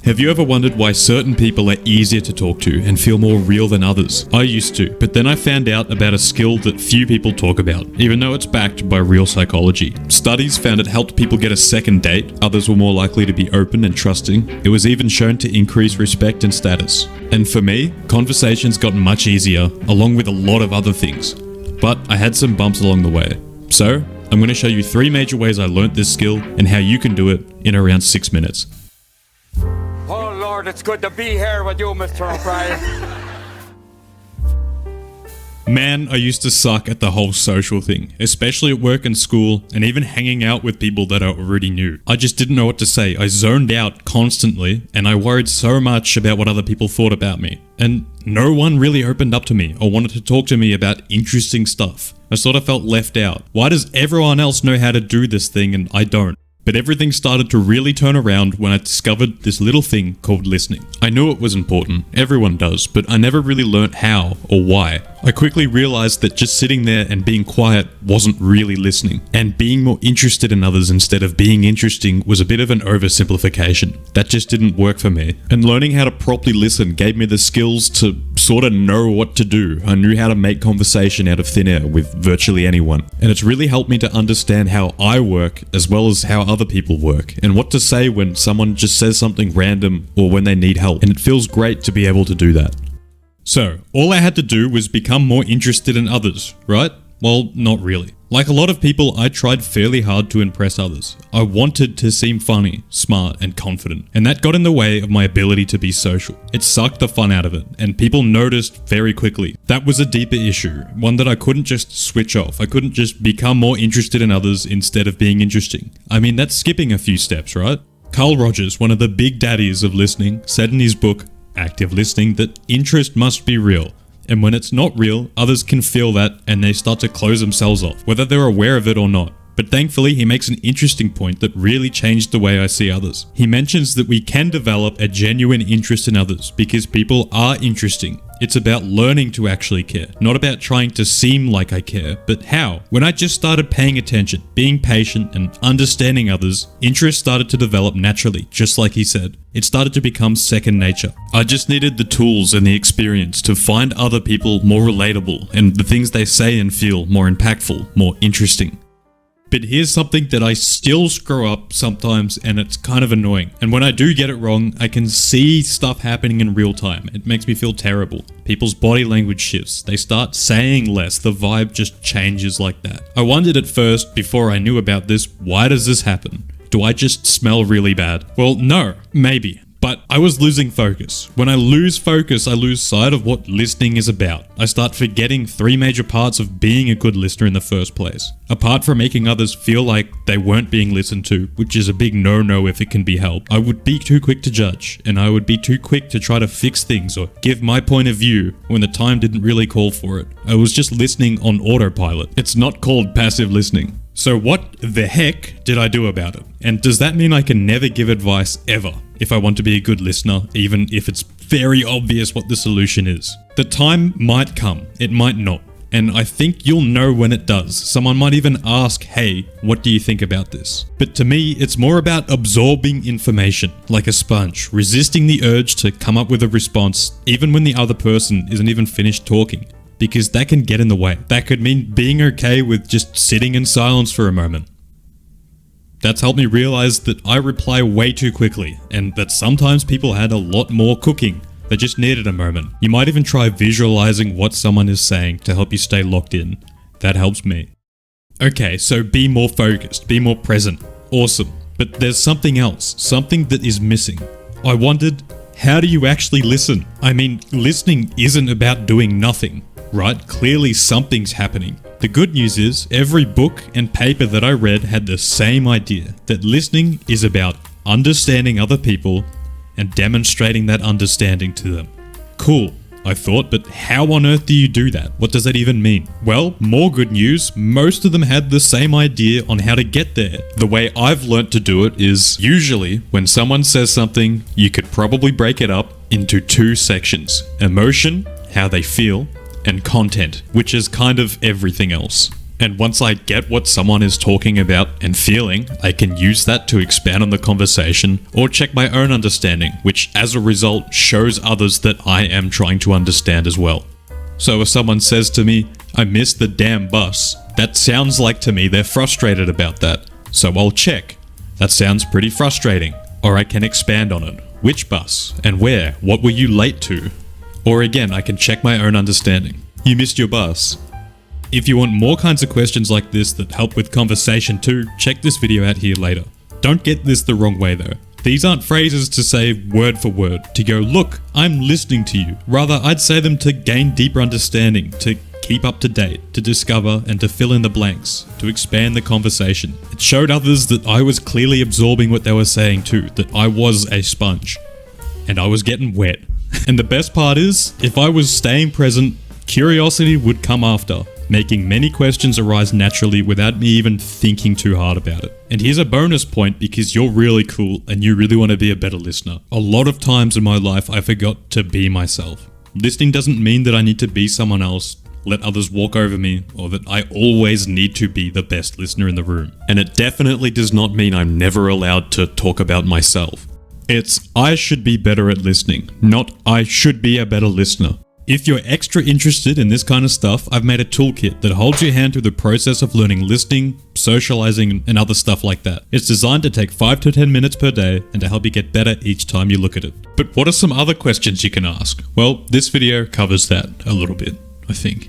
Have you ever wondered why certain people are easier to talk to and feel more real than others? I used to, but then I found out about a skill that few people talk about, even though it's backed by real psychology. Studies found it helped people get a second date, others were more likely to be open and trusting. It was even shown to increase respect and status. And for me, conversations got much easier, along with a lot of other things. But I had some bumps along the way. So, I'm going to show you 3 major ways I learnt this skill and how you can do it in around 6 minutes. Oh Lord, it's good to be here with you, Mr. O'Brien. Man, I used to suck at the whole social thing, especially at work and school, and even hanging out with people that I already knew. I just didn't know what to say. I zoned out constantly, and I worried so much about what other people thought about me. And no one really opened up to me or wanted to talk to me about interesting stuff. I sort of felt left out. Why does everyone else know how to do this thing and I don't? But everything started to really turn around when I discovered this little thing called listening. I knew it was important, everyone does, but I never really learnt how or why. I quickly realized that just sitting there and being quiet wasn't really listening, and being more interested in others instead of being interesting was a bit of an oversimplification. That just didn't work for me. And learning how to properly listen gave me the skills to sort of know what to do. I knew how to make conversation out of thin air with virtually anyone. And it's really helped me to understand how I work as well as how other people work, and what to say when someone just says something random or when they need help. And it feels great to be able to do that. So, all I had to do was become more interested in others, right? Well, not really. Like a lot of people, I tried fairly hard to impress others. I wanted to seem funny, smart, and confident, and that got in the way of my ability to be social. It sucked the fun out of it, and people noticed very quickly. That was a deeper issue, one that I couldn't just switch off. I couldn't just become more interested in others instead of being interesting. I mean, that's skipping a few steps, right? Carl Rogers, one of the big daddies of listening, said in his book, Active Listening, that interest must be real. And when it's not real, others can feel that and they start to close themselves off, whether they're aware of it or not. But thankfully, he makes an interesting point that really changed the way I see others. He mentions that we can develop a genuine interest in others because people are interesting. It's about learning to actually care, not about trying to seem like I care, but how? When I just started paying attention, being patient, and understanding others, interest started to develop naturally, just like he said. It started to become second nature. I just needed the tools and the experience to find other people more relatable and the things they say and feel more impactful, more interesting. But here's something that I still screw up sometimes, and it's kind of annoying. And when I do get it wrong, I can see stuff happening in real time. It makes me feel terrible. People's body language shifts. They start saying less. The vibe just changes like that. I wondered at first, before I knew about this, why does this happen? Do I just smell really bad? Well, no, maybe. But I was losing focus. When I lose focus, I lose sight of what listening is about. I start forgetting 3 major parts of being a good listener in the first place. Apart from making others feel like they weren't being listened to, which is a big no-no if it can be helped, I would be too quick to judge, and I would be too quick to try to fix things or give my point of view when the time didn't really call for it. I was just listening on autopilot. It's not called passive listening. So what the heck did I do about it? And does that mean I can never give advice ever if I want to be a good listener, even if it's very obvious what the solution is? The time might come, it might not. And I think you'll know when it does. Someone might even ask, hey, what do you think about this? But to me, it's more about absorbing information, like a sponge, resisting the urge to come up with a response, even when the other person isn't even finished talking. Because that can get in the way. That could mean being okay with just sitting in silence for a moment. That's helped me realize that I reply way too quickly, and that sometimes people had a lot more cooking. They just needed a moment. You might even try visualizing what someone is saying to help you stay locked in. That helps me. Okay, so be more focused, be more present. Awesome. But there's something else, something that is missing. I wondered, how do you actually listen? I mean, listening isn't about doing nothing. Right? Clearly something's happening. The good news is, every book and paper that I read had the same idea, that listening is about understanding other people and demonstrating that understanding to them. Cool, I thought, but how on earth do you do that? What does that even mean? Well, more good news, most of them had the same idea on how to get there. The way I've learnt to do it is, usually, when someone says something, you could probably break it up into 2 sections. Emotion, how they feel, and content, which is kind of everything else. And once I get what someone is talking about and feeling, I can use that to expand on the conversation or check my own understanding, which as a result shows others that I am trying to understand as well. So if someone says to me, "I missed the damn bus," that sounds like to me they're frustrated about that. So I'll check. That sounds pretty frustrating. Or I can expand on it. Which bus? And where? What were you late to? Or again, I can check my own understanding. You missed your bus. If you want more kinds of questions like this that help with conversation too, check this video out here later. Don't get this the wrong way though. These aren't phrases to say word for word, to go, "Look, I'm listening to you." Rather, I'd say them to gain deeper understanding, to keep up to date, to discover and to fill in the blanks, to expand the conversation. It showed others that I was clearly absorbing what they were saying too, that I was a sponge. And I was getting wet. And the best part is, if I was staying present, curiosity would come after, making many questions arise naturally without me even thinking too hard about it. And here's a bonus point because you're really cool and you really want to be a better listener. A lot of times in my life I forgot to be myself. Listening doesn't mean that I need to be someone else, let others walk over me, or that I always need to be the best listener in the room. And it definitely does not mean I'm never allowed to talk about myself. It's I should be better at listening, not I should be a better listener. If you're extra interested in this kind of stuff, I've made a toolkit that holds your hand through the process of learning listening, socializing, and other stuff like that. It's designed to take 5 to 10 minutes per day and to help you get better each time you look at it. But what are some other questions you can ask? Well, this video covers that a little bit, I think.